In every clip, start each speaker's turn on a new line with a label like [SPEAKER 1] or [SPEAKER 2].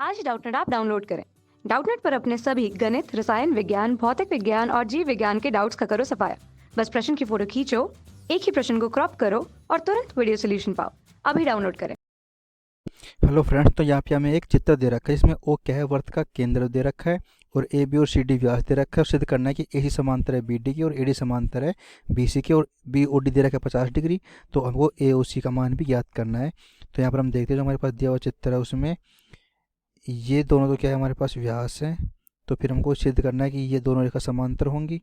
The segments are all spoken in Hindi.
[SPEAKER 1] आज डाउटनेट ऐप डाउनलोड करें। डाउटनेट पर अपने सभी गणित, रसायन विज्ञान, भौतिक विज्ञान और जीव विज्ञान के डाउट्स का करो सफाया। बस प्रश्न की फोटो खींचो, एक ही प्रश्न को क्रॉप करो और तुरंत वीडियो सोल्यूशन पाओ। अभी डाउनलोड करें।
[SPEAKER 2] हेलो फ्रेंड्स, तो यहाँ पे हमें एक चित्र दे रखा है। इसमें ओ क्या है, वर्त का केंद्र दे रखा है और ए बी और सी डी व्यास दे रखा है। सिद्ध करना है कि ए सी समांतर है बी डी की और ए डी समांतर है बी सी की और बी ओ डी दे रखा है 50 डिग्री। तो हमको ए ओ सी का मान भी ज्ञात करना है। तो यहाँ पर हम देखते हैं जो हमारे पास दिया हुआ चित्र है उसमें ये दोनों तो क्या है हमारे पास व्यास है। तो फिर हमको सिद्ध करना है कि ये दोनों रेखा समांतर होंगी,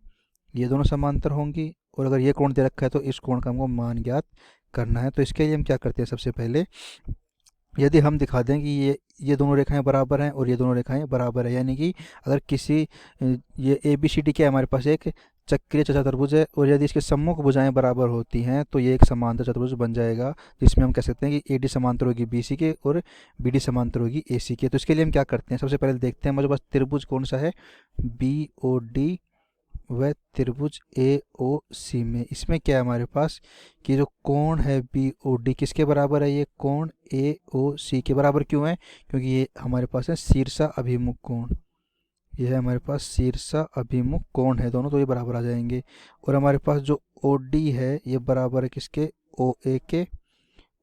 [SPEAKER 2] ये दोनों समांतर होंगी और अगर ये कोण दे रखा है तो इस कोण का हमको मान ज्ञात करना है। तो इसके लिए हम क्या करते हैं, सबसे पहले यदि हम दिखा दें कि ये दोनों रेखाएं बराबर हैं और ये दोनों रेखाएं बराबर है, यानी कि अगर किसी ये ए बी सी डी क्या है हमारे पास एक चक्रीय चतुर्भुज है और यदि इसके सम्मुख भुजाएं बराबर होती हैं तो ये एक समांतर चतुर्भुज बन जाएगा, जिसमें हम कह सकते हैं कि ए डी समांतर होगी बी सी के और बी डी समांतर होगी ए सी के। तो इसके लिए हम क्या करते हैं, सबसे पहले देखते हैं हमारे पास त्रिभुज कौन सा है, बी ओ डी वह त्रिभुज ए ओ सी में। इसमें क्या है हमारे पास कि जो कोण है बी ओ डी किसके बराबर है, ये कोण ए ओ सी के बराबर क्यों है, क्योंकि ये हमारे पास है शीर्षा अभिमुख कोण। ये है हमारे पास शीर्षा अभिमुख कोण है दोनों, तो ये बराबर आ जाएंगे। और हमारे पास जो ओ डी है ये बराबर है किसके, ओ ए के।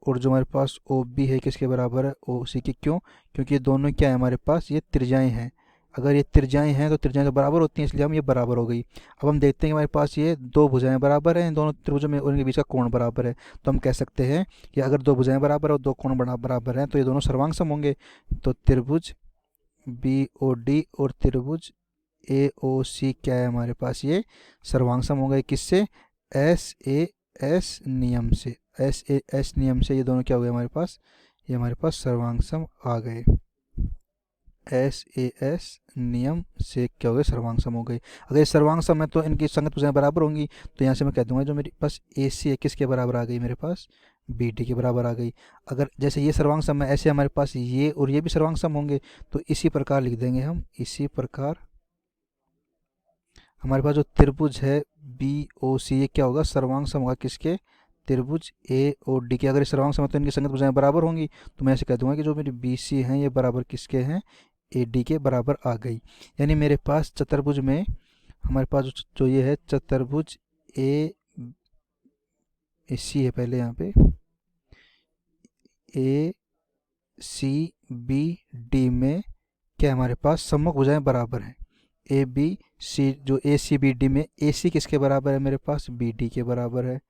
[SPEAKER 2] और जो हमारे पास ओ बी है किसके बराबर है, ओ सी के। क्यों, क्योंकि ये दोनों क्या है हमारे पास, ये त्रिज्याएं हैं। अगर ये त्रिज्याएं हैं तो त्रिज्याएं तो बराबर होती हैं, इसलिए हम ये बराबर हो गई। अब हम देखते हैं कि हमारे पास ये दो भुजाएं बराबर हैं दोनों त्रिभुजों में और इनके बीच का कोण बराबर है। तो हम कह सकते हैं कि अगर दो भुजाएं बराबर और दो कोण बराबर हैं तो ये दोनों सर्वांग सम होंगे। तो त्रिभुज बी ओ डी और त्रिभुज ए ओ सी क्या है हमारे पास, ये सर्वांग सम हो गए। किससे, एस ए एस नियम से। एस ए एस नियम से ये दोनों क्या हो गए हमारे पास, ये हमारे पास सर्वांग सम आ गए। एस ए एस नियम से क्या हो गए, सर्वांग सम हो गए। अगर ये सर्वांग सम है तो इनकी संगत भुजाएं बराबर होंगी। तो यहाँ से मैं कह दूंगा जो मेरे पास ए सी है किसके बराबर आ गई, मेरे पास बी डी के बराबर आ गई। अगर जैसे ये सर्वांग सम है ऐसे हमारे पास ये और ये भी सर्वांग सम होंगे। तो इसी प्रकार लिख देंगे हम, इसी प्रकार हमारे पास जो त्रिभुज है बी ओ सी ये क्या होगा, सर्वांग सम होगा किसके, त्रिभुज ए ओ डी के। अगर ये सर्वांग सम है तो इनकी संगत भुजाएं बराबर होंगी। तो मैं ऐसे कह दूंगा कि जो मेरी बी सी हैं ये बराबर किसके हैं, ए डी के बराबर आ गई। यानी मेरे पास चतुर्भुज में हमारे पास जो ये है चतुर्भुज ए सी है, पहले यहाँ पे ए सी बी डी में क्या हमारे पास सम्मुख भुजाएं बराबर हैं। ए बी सी, जो ए सी बी डी में ए सी किसके बराबर है मेरे पास, बी डी के बराबर है।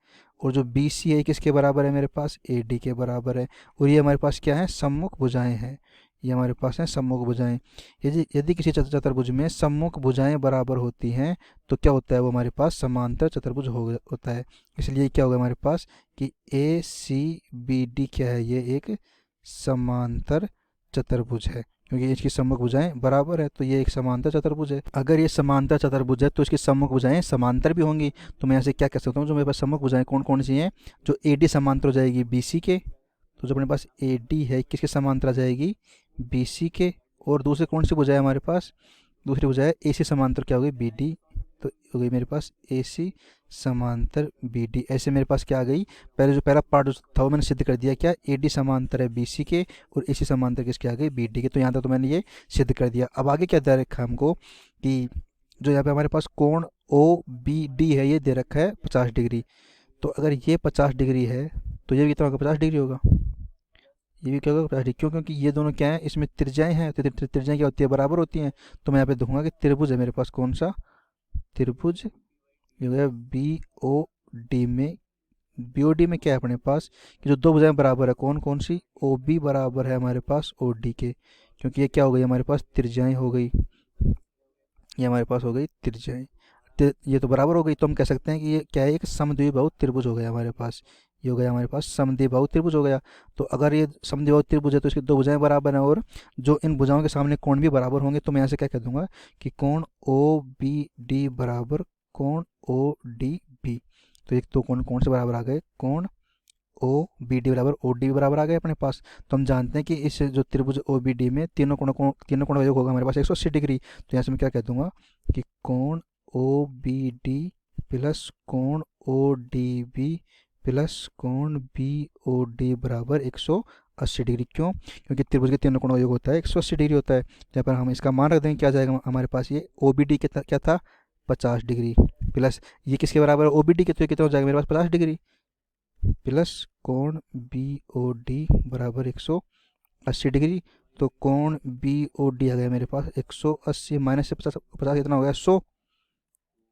[SPEAKER 2] और जो बी सी है किसके बराबर है मेरे पास, ए डी के बराबर है। और ये हमारे पास क्या है, सम्मुख भुजाएं हैं। ये हमारे पास हैं सम्मुख भुजाएं। यदि यदि किसी चतुर्भुज में सम्मुख भुजाएं बराबर होती हैं तो क्या होता है, वो हमारे पास समांतर चतुर्भुज होता है। इसलिए क्या होगा हमारे पास कि ए सी बी डी क्या है, ये एक समांतर चतुर्भुज है, क्योंकि इसकी सम्मुख भुजाएं बराबर है। तो ये एक समांतर चतुर्भुज है। अगर ये समांतर चतुर्भुज है तो इसकी सम्मुख भुजाएं समांतर भी होंगी। तो मैं यहाँ से क्या कह सकता हूँ, जो मेरे पास सम्मुख भुजाएं कौन कौन सी हैं, जो ए डी समांतर हो जाएगी बी सी के। तो जो अपने पास ए डी है किसके समांतर आ जाएगी, बी सी के। और दूसरी कौन सी भुजा है हमारे पास, दूसरी भुजा है ए सी समांतर क्या हो गई, बी डी। तो हो गई मेरे पास ए सी समांतर बी डी। ऐसे मेरे पास क्या आ गई, पहले जो पहला पार्ट था वो मैंने सिद्ध कर दिया, क्या ए डी समांतर है बी सी के और ए सी समांतर किसके आ गई, बी डी के। तो यहाँ तक तो मैंने ये सिद्ध कर दिया। अब आगे क्या दे रखा है हमको कि जो यहाँ पे हमारे पास कोण ओ बी डी है ये दे रखा है 50 डिग्री। तो अगर ये 50 डिग्री है तो ये भी कितना होगा, 50 डिग्री होगा। ये भी क्या होगा 50 डिग्री। क्यों, क्योंकि ये दोनों क्या है, इसमें त्रिज्याएं हैं। तो त्रिज्याएं क्या होती है, बराबर होती हैं। तो मैं यहाँ पे दूंगा कि त्रिभुज है मेरे पास कौन सा, त्रिभुज ये हो गया बी ओ डी में। बी ओ डी में क्या है अपने पास कि जो दो भुजाएं बराबर है, कौन कौन सी, ओ बी बराबर है हमारे पास ओ डी के। क्योंकि ये क्या हो गई हमारे पास, त्रिज्याएं हो गई। ये हमारे पास हो गई त्रिज्याएं। ये तो बराबर हो गई। तो हम कह सकते हैं कि ये क्या है, एक समद्विबाहु त्रिभुज हो गया हमारे पास। ये हो गया हमारे पास समद्विबाहु त्रिभुज हो गया। तो अगर ये समद्विबाहु त्रिभुज है तो इसकी दो भुजाएं बराबर हैं और जो इन भुजाओं के सामने कोण भी बराबर होंगे। तो मैं यहाँ से क्या कह दूंगा कि कोण ओ बी डी बराबर कोण ओ डी बी। तो एक तो कोण कौन से बराबर आ गए, कोण ओ बी डी बराबर ओ डी बराबर आ गए अपने पास। तो हम जानते हैं कि इस जो त्रिभुज ओ बी डी में तीनों कोणों का योग होगा हमारे पास 180 डिग्री। तो यहाँ से मैं क्या कह दूंगा कि कोण ओ बी डी प्लस कोण ओ डी बी प्लस कोण बी ओ डी बराबर 180 डिग्री। क्यों? क्योंकि त्रिभुज के तीनों कोणों का योग होता है 180 डिग्री होता है। जहाँ पर हम इसका मान रख देंगे, क्या जाएगा हमारे पास, ये ओ बी डी क्या था 50 डिग्री, प्लस ये किसके बराबर है, ओ बी डी के, तो ये कितना हो जाएगा मेरे पास 50 डिग्री, प्लस कोण बी ओ डी बराबर 180 डिग्री। तो कोण बी ओ डी आ गया मेरे पास 180, माइनस से 50 कितना हो गया 100।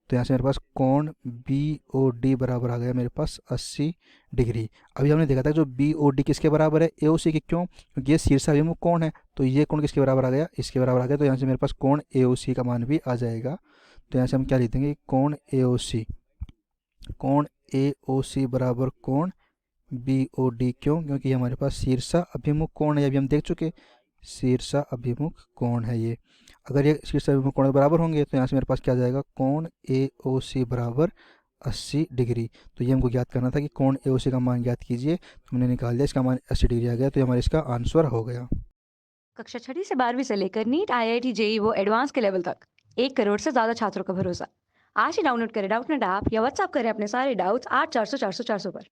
[SPEAKER 2] तो यहाँ से मेरे पास कोण बी ओ डी बराबर आ गया मेरे पास 80 डिग्री। अभी हमने देखा था जो बी ओ डी किसके बराबर है, ए ओ सी के। क्यों? क्योंकि ये शीर्षाभिमुख कोण है, तो ये कोण किसके बराबर आ गया, इसके बराबर आ गया। तो यहाँ से मेरे पास कोण ए ओ सी का मान भी आ जाएगा। तो यहाँ से हम क्या लिख देंगे, कोण ए ओ सी, कोण ए ओ सी बराबर कोण बी ओ डी। क्यों? क्योंकि हमारे पास शीर्षा अभिमुख कोण है, अभी हम देख चुके, शीर्षा अभिमुख कोण है ये। अगर ये शीर्ष अभिमुख कोण के बराबर होंगे तो यहाँ से मेरे पास क्या जाएगा, कोण ए ओ सी बराबर 80 डिग्री। तो ये हमको ज्ञात करना था कि कोण ए ओ सी का मान ज्ञात कीजिए, तो हमने निकाल दिया, इसका मान 80 डिग्री आ गया। तो ये हमारा इसका आंसर हो गया।
[SPEAKER 1] कक्षा 6वीं से 12वीं से लेकर नीट, IIT, जेईई वो एडवांस के लेवल तक 1 करोड़ से ज़्यादा छात्रों का भरोसा। आज ही डाउनलोड करें डाउटनेट ऐप या व्हाट्सएप करें अपने सारे डाउट्स 8400 400 400 पर।